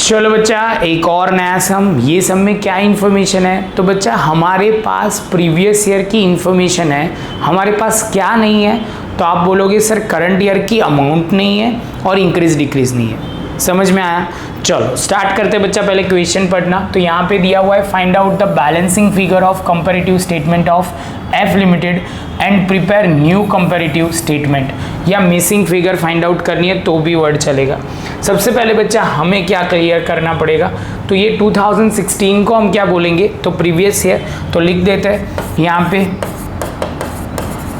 चलो बच्चा एक और नया सम। ये सम में क्या इन्फॉर्मेशन है, तो बच्चा हमारे पास प्रीवियस ईयर की इन्फॉर्मेशन है, हमारे पास क्या नहीं है, तो आप बोलोगे सर करंट ईयर की अमाउंट नहीं है और इंक्रीज डिक्रीज नहीं है। समझ में आया? चलो स्टार्ट करते हैं बच्चा, पहले क्वेश्चन पढ़ना। तो यहाँ पे दिया हुआ है find out the balancing figure of comparative statement of F limited and prepare new comparative statement, या मिसिंग फिगर फाइंड आउट करनी है तो भी वर्ड चलेगा। सबसे पहले बच्चा हमें क्या क्लियर करना पड़ेगा, तो ये 2016 को हम क्या बोलेंगे, तो प्रीवियस ईयर, तो लिख देते हैं यहाँ पे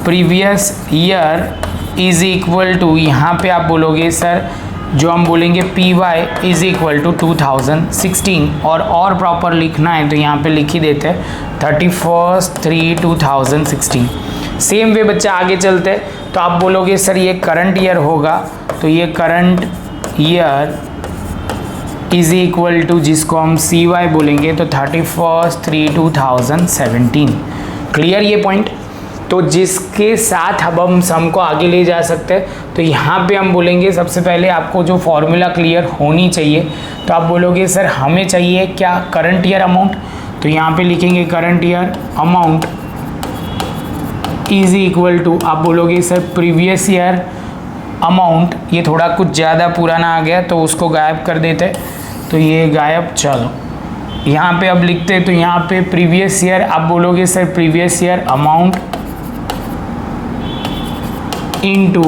previous year is equal to, यहाँ पे आप बोलोगे सर जो हम बोलेंगे P Y is equal to 2016, और प्रॉपर लिखना है तो यहाँ पे लिख ही देते हैं 31/3/2016। सेम वे बच्चा आगे चलते हैं, तो आप बोलोगे सर ये करंट ईयर होगा, तो ये current year is equal to, जिसको हम सी वाई बोलेंगे, तो 31/3/2017। क्लियर ये पॉइंट? तो जिसके साथ अब हम सम को आगे ले जा सकते हैं, तो यहाँ पे हम बोलेंगे सबसे पहले आपको जो फॉर्मूला क्लियर होनी चाहिए, तो आप बोलोगे सर हमें चाहिए क्या, करंट ईयर अमाउंट, तो यहाँ पे लिखेंगे current year amount is equal to, आप बोलोगे सर प्रीवियस ईयर अमाउंट, ये थोड़ा कुछ ज़्यादा पुराना आ गया तो उसको गायब कर देते, तो ये गायब। चलो यहाँ पे अब लिखते हैं, तो यहाँ पे प्रीवियस ईयर, आप बोलोगे sir previous year amount into,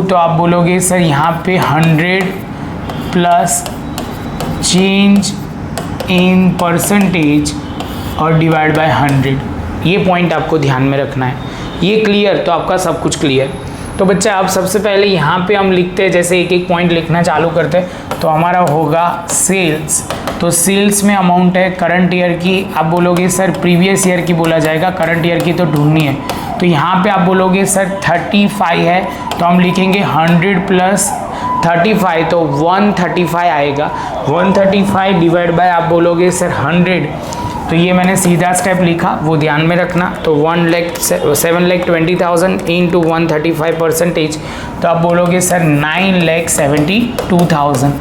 तो आप बोलोगे सर यहाँ पे 100 प्लस चेंज इन परसेंटेज और डिवाइड बाय 100। ये पॉइंट आपको ध्यान में रखना है। ये क्लियर? तो आपका सब कुछ क्लियर। तो बच्चा अब सबसे पहले यहाँ पे हम लिखते हैं, जैसे एक एक पॉइंट लिखना चालू करते हैं, तो हमारा होगा सेल्स, तो सेल्स में अमाउंट है करंट ईयर की, आप बोलोगे सर प्रीवियस ईयर की बोला जाएगा, करंट ईयर की तो ढूंढनी है, तो यहाँ पे आप बोलोगे सर 35 है, तो हम लिखेंगे 100 प्लस 35, तो 135 आएगा, 135 डिवाइड बाय आप बोलोगे सर 100, तो ये मैंने सीधा स्टेप लिखा, वो ध्यान में रखना, तो 7,20,000 इंटू 135%, तो आप बोलोगे सर 9,72,000,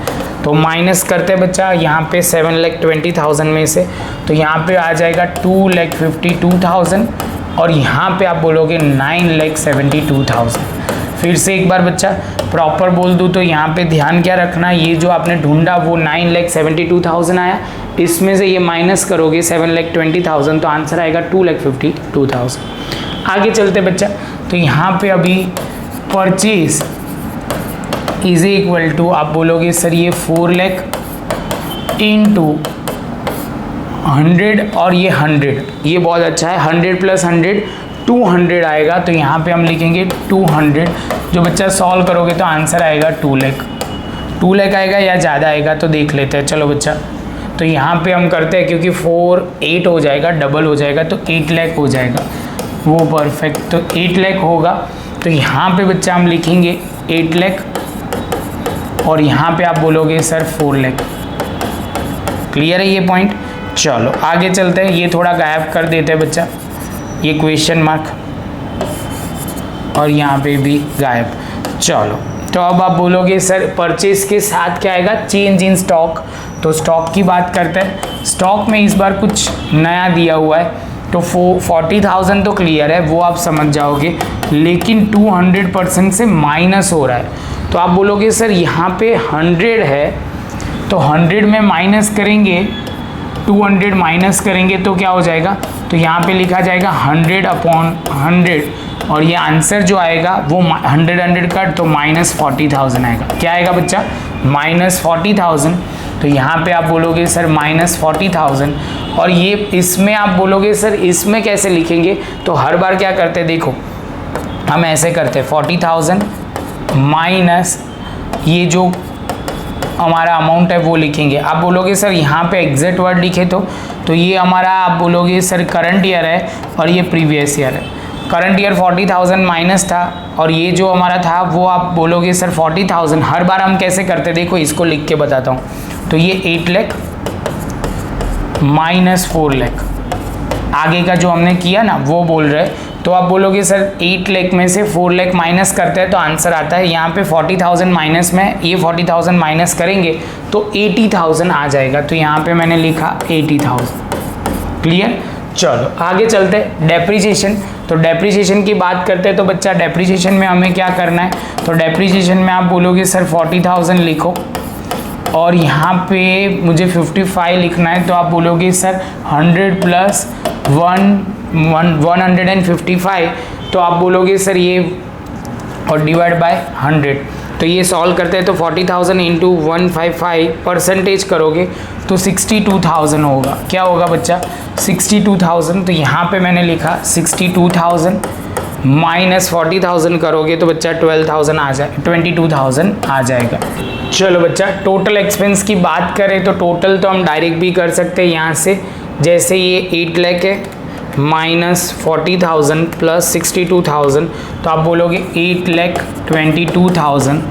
तो माइनस करते बच्चा यहाँ पे 7,20,000 में से, तो यहाँ पे आ जाएगा 2,52,000, और यहाँ पे आप बोलोगे 9,72,000। फिर से एक बार बच्चा प्रॉपर बोल दूँ, तो यहाँ पे ध्यान क्या रखना, ये जो आपने ढूंढा वो 9,72,000 आया, इसमें से ये माइनस करोगे 7,20,000, तो आंसर आएगा 2,52,000। आगे चलते बच्चा, तो यहाँ पे अभी परचेज इज इक्वल टू, आप बोलोगे सर ये 4 लाख इंटू 100 और ये 100, ये बहुत अच्छा है, 100 प्लस 100 200 आएगा, तो यहाँ पे हम लिखेंगे 200। जो बच्चा सॉल्व करोगे तो आंसर आएगा 2 लाख आएगा या ज़्यादा आएगा, तो देख लेते हैं। चलो बच्चा, तो यहाँ पे हम करते हैं, क्योंकि 4 8 हो जाएगा, डबल हो जाएगा, तो 8 लाख हो जाएगा, वो परफेक्ट, तो 8 लाख होगा, तो यहाँ पे बच्चा हम लिखेंगे 8 लाख, और यहाँ पे आप बोलोगे सर 4 लाख। क्लियर है ये पॉइंट? चलो आगे चलते हैं, ये थोड़ा गायब कर देते हैं बच्चा, ये क्वेश्चन मार्क, और यहाँ पे भी गायब। चलो तो अब आप बोलोगे सर परचेज के साथ क्या आएगा, चेंज इन स्टॉक, तो स्टॉक की बात करते हैं। स्टॉक में इस बार कुछ नया दिया हुआ है, तो 40,000 तो क्लियर है, वो आप समझ जाओगे, लेकिन 200% से माइनस हो रहा है, तो आप बोलोगे सर यहाँ पे 100 है, तो 100 में माइनस करेंगे, 200 माइनस करेंगे तो क्या हो जाएगा, तो यहाँ पे लिखा जाएगा 100/100, और ये आंसर जो आएगा वो 100 कट, तो -40,000 आएगा। क्या आएगा बच्चा? -40,000, तो यहाँ पे आप बोलोगे सर -40,000, और ये इसमें आप बोलोगे सर इसमें कैसे लिखेंगे, तो हर बार क्या करते हैं, देखो हम ऐसे करते हैं 40,000 माइनस ये जो हमारा अमाउंट है वो लिखेंगे। आप बोलोगे सर यहाँ पे एग्जैक्ट वर्ड लिखे तो ये हमारा आप बोलोगे सर करंट ईयर है और ये प्रीवियस ईयर है। करंट ईयर 40,000 माइनस था, और ये जो हमारा था वो आप बोलोगे सर 40,000। हर बार हम कैसे करते, देखो इसको लिख के बताता हूँ, तो ये 8 लाख माइनस 4 लाख, आगे का जो हमने किया ना वो बोल रहे, तो आप बोलोगे सर 8 लाख में से 4 लाख माइनस करते हैं तो आंसर आता है यहाँ पे 40,000 माइनस में, ये 40,000 माइनस करेंगे तो 80,000 आ जाएगा। तो यहाँ पे मैंने लिखा 80,000। क्लियर? चलो आगे चलते हैं। डेप्रिसिएशन, तो डेप्रिसिएशन की बात करते हैं तो बच्चा डेप्रिसिएशन में हमें क्या करना है, तो डेप्रिसिएशन में आप बोलोगे सर 40,000 लिखो और यहाँ पे मुझे 55 लिखना है, तो आप बोलोगे सर 100 प्लस 155, तो आप बोलोगे सर ये और डिवाइड बाय 100। तो ये सॉल्व करते हैं तो 40,000 इंटू 155 परसेंटेज करोगे तो 62,000 होगा। क्या होगा बच्चा? 62,000। तो यहाँ पे मैंने लिखा 62,000 माइनस 40,000 करोगे तो बच्चा 22,000 आ जाएगा। चलो बच्चा टोटल एक्सपेंस की बात करें तो टोटल तो हम डायरेक्ट भी कर सकते हैं यहाँ से, जैसे ये 8 लाख है माइनस 40,000 प्लस 62,000, तो आप बोलोगे 8,22,000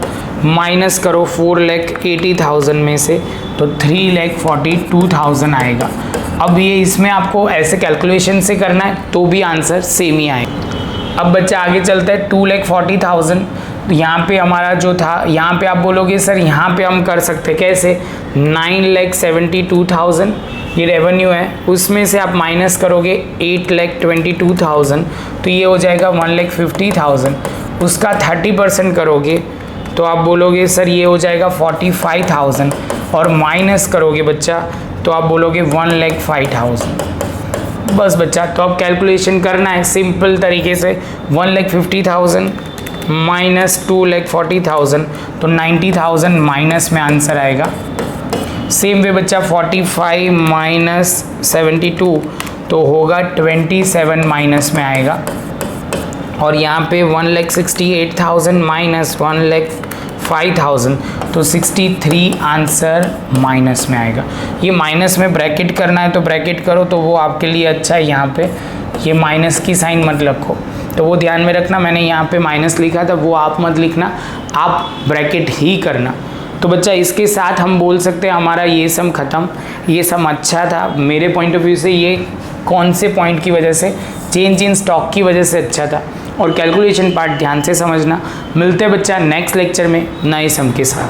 माइनस करो 4,80,000 में से तो 3,42,000 आएगा। अब ये इसमें आपको ऐसे कैलकुलेशन से करना है तो भी आंसर सेम ही आएगा। अब बच्चा आगे चलता है 2,40,000। तो यहाँ पे हमारा जो था, यहाँ पे आप बोलोगे सर यहाँ पे हम कर सकते कैसे, 9,72,000 ये रेवेन्यू है, उसमें से आप माइनस करोगे 8,22,000 तो ये हो जाएगा 1,50,000। उसका 30% करोगे तो आप बोलोगे सर ये हो जाएगा 45,000 और माइनस करोगे बच्चा तो आप बोलोगे 1,05,000। बस बच्चा, तो अब कैलकुलेशन करना है सिंपल तरीके से, 1,50,000 माइनस 2,40,000 तो 90,000 माइनस में आंसर आएगा। सेम वे बच्चा 45 माइनस 72 तो होगा 27 माइनस में आएगा। और यहाँ पे 1,68,000 माइनस 1,05,000 तो 63 आंसर माइनस में आएगा। ये माइनस में ब्रैकेट करना है तो ब्रैकेट करो, तो वो आपके लिए अच्छा है। यहाँ पे ये माइनस की साइन मत रखो, तो वो ध्यान में रखना, मैंने यहाँ पे माइनस लिखा था वो आप मत लिखना, आप ब्रैकेट ही करना। तो बच्चा इसके साथ हम बोल सकते हैं हमारा ये सम ख़त्म। ये सम अच्छा था मेरे पॉइंट ऑफ व्यू से, ये कौन से पॉइंट की वजह से, चेंज इन स्टॉक की वजह से अच्छा था। और कैलकुलेशन पार्ट ध्यान से समझना। मिलते हैं बच्चा नेक्स्ट लेक्चर में नए सम के साथ।